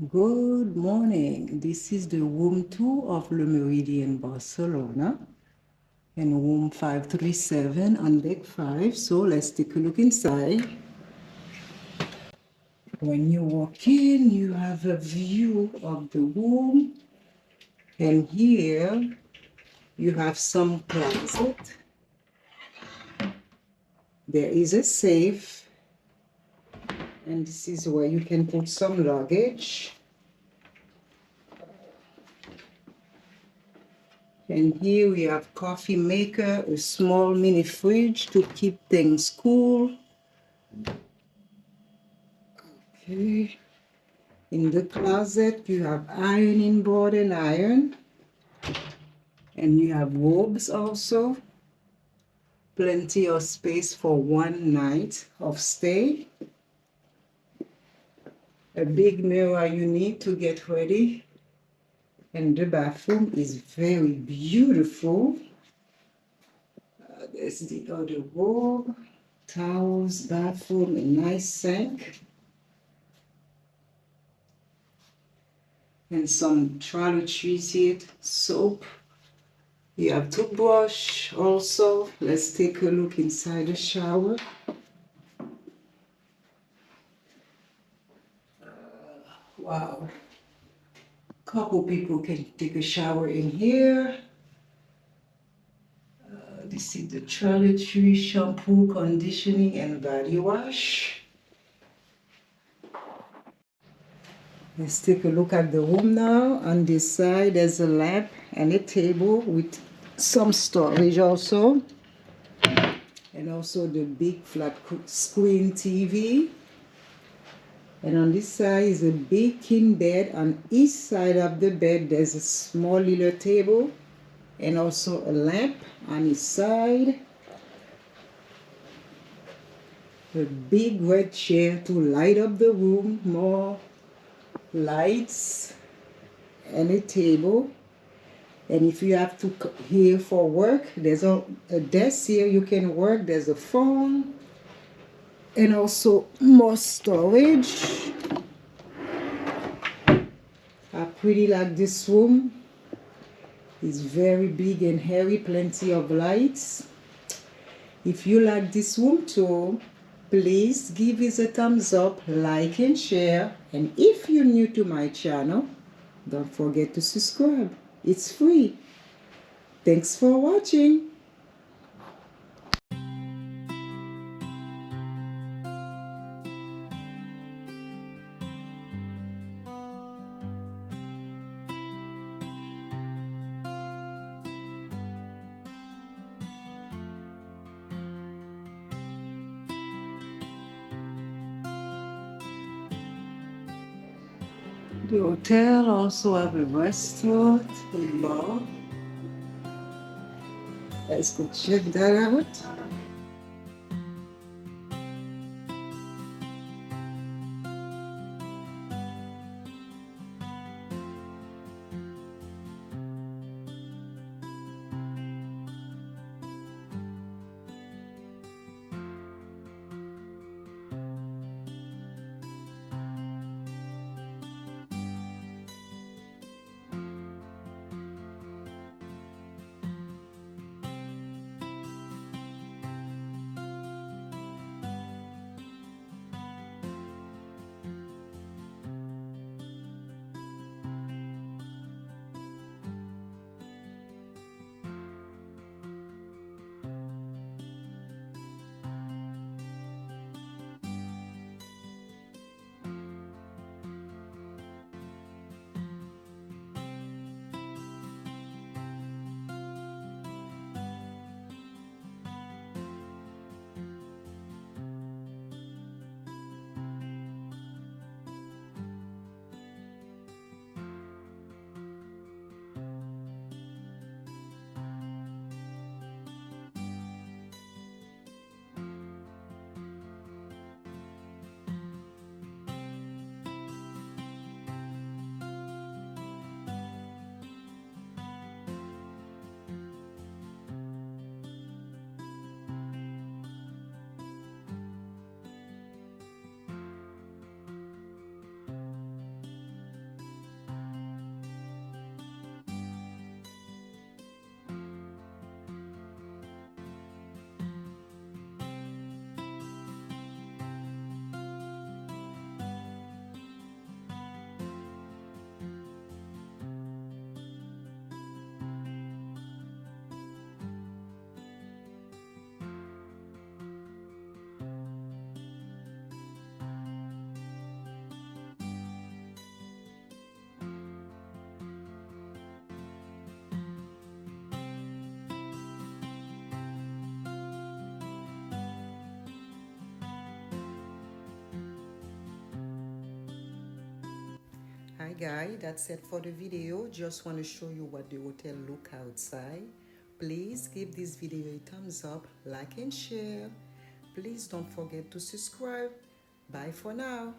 Good morning. This is the room 2 of Le Méridien Barcelona and room 537 on deck 5. So let's take a look inside. When you walk in, you have a view of the room, and here you have some closet. There is a safe, and this is where you can put some luggage. And here we have coffee maker, a small mini fridge to keep things cool. Okay. In the closet, you have ironing board and iron. And you have robes also. Plenty of space for one night of stay. A big mirror you need to get ready. And the bathroom is very beautiful. There's the other robe, towels, bathroom, a nice sink. And some toiletries here, soap. You have toothbrush also. Let's take a look inside the shower. Wow. Couple people can take a shower in here. This is the toiletry, shampoo, conditioning, and body wash. Let's take a look at the room now. On this side, there's a lamp and a table with some storage also. And also the big flat screen TV. And on this side is a big king bed. On each side of the bed, there's a small little table and also a lamp on each side. A big red chair to light up the room, more lights, and a table. And if you have to here for work, there's a desk here you can work. There's a phone and also more storage. I pretty like this room. It's very big and hairy, plenty of lights. If you like this room too, please give it a thumbs up, like and share. And if you're new to my channel, don't forget to subscribe. It's free. Thanks for watching. The hotel also have a restaurant, a bar. Let's go check that out. Hi guys, that's it for the video. Just want to show you what the hotel look outside. Please give this video a thumbs up, like and share. Please don't forget to subscribe. Bye for now.